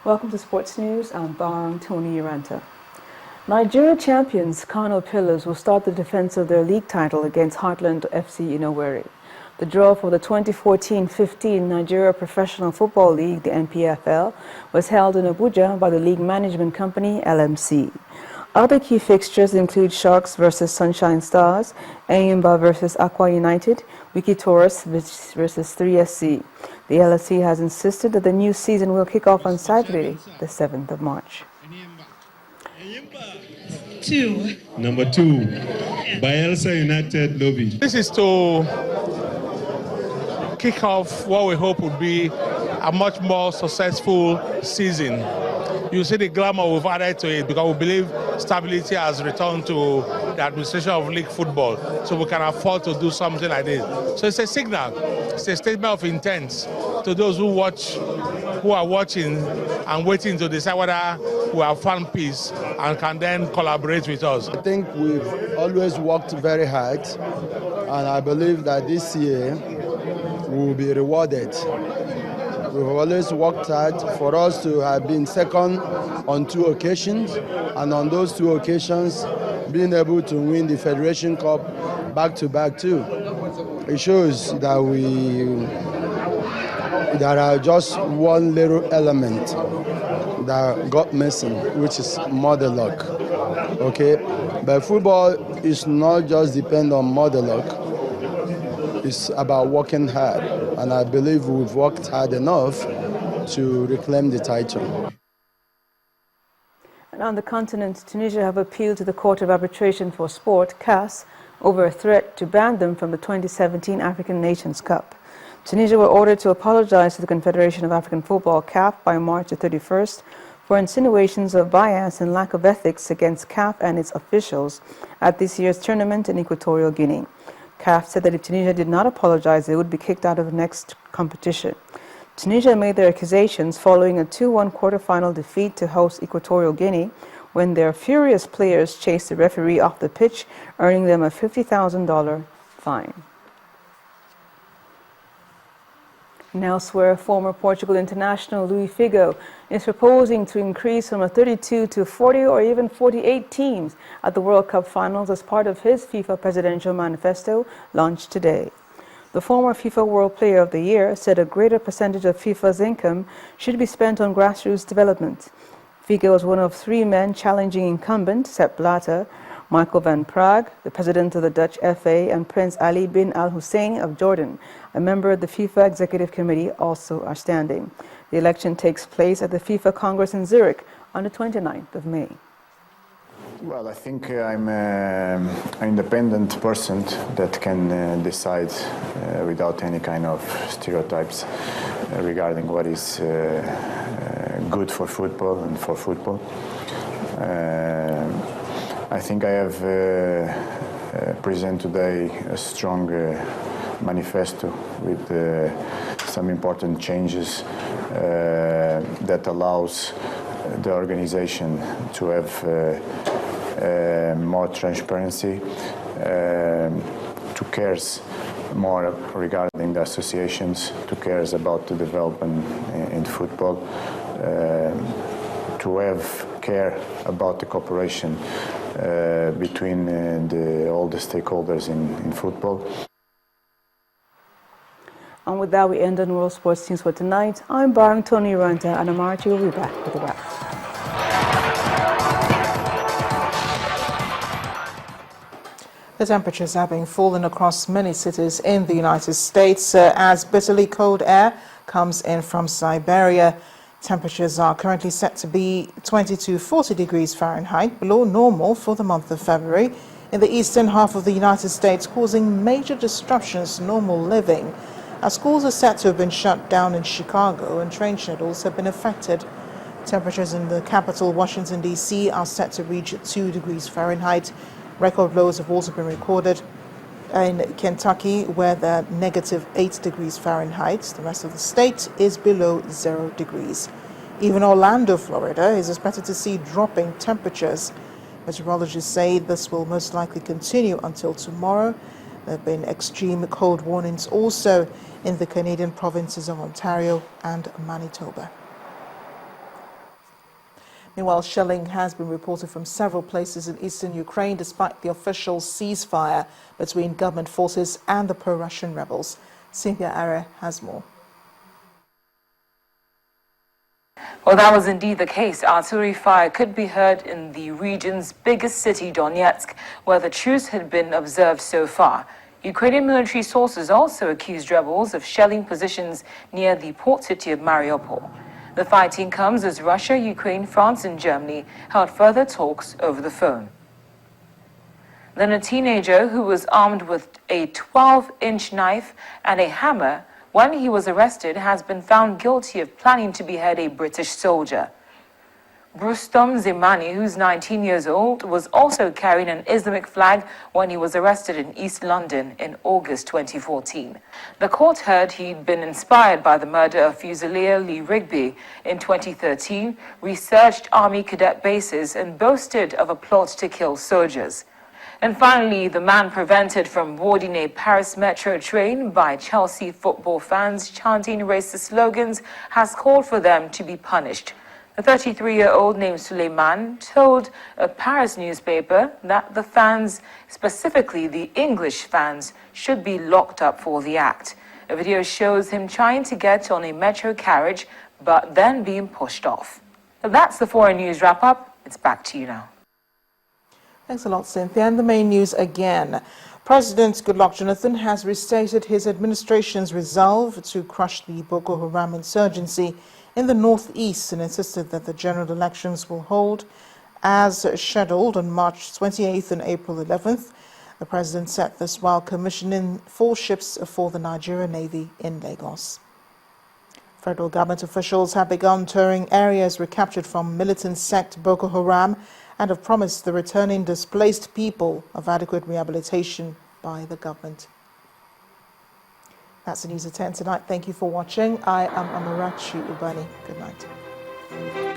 Welcome to Sports News. I'm Barang Tony Uranta. Nigeria champions Kano Pillars will start the defense of their league title against Heartland FC in Owerri. The draw for the 2014-15 Nigeria Professional Football League, the NPFL, was held in Abuja by the league management company LMC. Other key fixtures include Sharks versus Sunshine Stars, Enyimba versus Aqua United, Wiki Taurus versus 3SC. The LSC has insisted that the new season will kick off on Saturday, the 7th of March. Number 2, Bayelsa United Lobby. This is to kick off what we hope would be a much more successful season. You see the glamour we've added to it because we believe stability has returned to the administration of league football, so we can afford to do something like this. So it's a signal, it's a statement of intent to those who are watching and waiting to decide whether we have found peace and can then collaborate with us. I think we've always worked very hard, and I believe that this year we will be rewarded. We've always worked hard for us to have been second on 2 occasions, and on those 2 occasions, being able to win the Federation Cup back-to-back too. It shows that there are just one little element that got missing, which is mother luck. Okay, but football is not just depend on mother luck. It's about working hard, and I believe we've worked hard enough to reclaim the title. And on the continent, Tunisia have appealed to the Court of Arbitration for Sport, CAS, over a threat to ban them from the 2017 African Nations Cup. Tunisia were ordered to apologize to the Confederation of African Football, CAF, by March the 31st for insinuations of bias and lack of ethics against CAF and its officials at this year's tournament in Equatorial Guinea. CAF said that if Tunisia did not apologize, they would be kicked out of the next competition. Tunisia made their accusations following a 2-1 quarterfinal defeat to host Equatorial Guinea when their furious players chased the referee off the pitch, earning them a $50,000 fine. And elsewhere, former Portugal international Luís Figo is proposing to increase from 32 to 40 or even 48 teams at the World Cup finals as part of his FIFA presidential manifesto launched today. The former FIFA World Player of the Year said a greater percentage of FIFA's income should be spent on grassroots development. Figo is one of 3 men challenging incumbent Sepp Blatter, Michael van Praag, the president of the Dutch FA, and Prince Ali bin Al Hussein of Jordan, a member of the FIFA Executive Committee, also are standing. The election takes place at the FIFA Congress in Zurich on the 29th of May. Well, I think I'm an independent person that can decide without any kind of stereotypes regarding what is good for football and for football. I think I have presented today a strong manifesto with some important changes that allows the organization to have more transparency, to cares more regarding the associations, to cares about the development in football, to have care about the cooperation between all the stakeholders in football. And with that, we end on World Sports News for tonight. I'm Barang Tony Uranta, and Amarchi will be back with the wrap. The temperatures have been falling across many cities in the United States as bitterly cold air comes in from Siberia. Temperatures are currently set to be 20 to 40 degrees Fahrenheit, below normal for the month of February in the eastern half of the United States, causing major disruptions to normal living. As schools are said to have been shut down in Chicago and train schedules have been affected. Temperatures in the capital, Washington, D.C. are set to reach 2 degrees Fahrenheit. Record lows have also been recorded in Kentucky, where they're negative 8 degrees Fahrenheit. The rest of the state is below 0 degrees. Even Orlando, Florida, is expected to see dropping temperatures. Meteorologists say this will most likely continue until tomorrow. There have been extreme cold warnings also in the Canadian provinces of Ontario and Manitoba. Meanwhile, shelling has been reported from several places in eastern Ukraine despite the official ceasefire between government forces and the pro-Russian rebels. Cynthia Are has more. Well, that was indeed the case. Artillery fire could be heard in the region's biggest city, Donetsk, where the truce had been observed so far. Ukrainian military sources also accused rebels of shelling positions near the port city of Mariupol. The fighting comes as Russia, Ukraine, France and Germany held further talks over the phone. Then a teenager who was armed with a 12-inch knife and a hammer when he was arrested has been found guilty of planning to behead a British soldier. Rustom Zemani, who's 19 years old, was also carrying an Islamic flag when he was arrested in East London in August 2014. The court heard he'd been inspired by the murder of Fusilier Lee Rigby in 2013, researched army cadet bases and boasted of a plot to kill soldiers. And finally, the man prevented from boarding a Paris metro train by Chelsea football fans chanting racist slogans has called for them to be punished. The 33-year-old named Suleiman told a Paris newspaper that the fans, specifically the English fans, should be locked up for the act. A video shows him trying to get on a metro carriage, but then being pushed off. That's the foreign news wrap-up. It's back to you now. Thanks a lot, Cynthia. And the main news again. President Goodluck Jonathan has restated his administration's resolve to crush the Boko Haram insurgency in the northeast and insisted that the general elections will hold as scheduled on March 28th and April 11th. The president said this while commissioning 4 ships for the Nigerian Navy in Lagos. Federal government officials have begun touring areas recaptured from militant sect Boko Haram and have promised the returning displaced people of adequate rehabilitation by the government. That's the news at 10 tonight. Thank you for watching. I am Amarachi Ubani. Good night.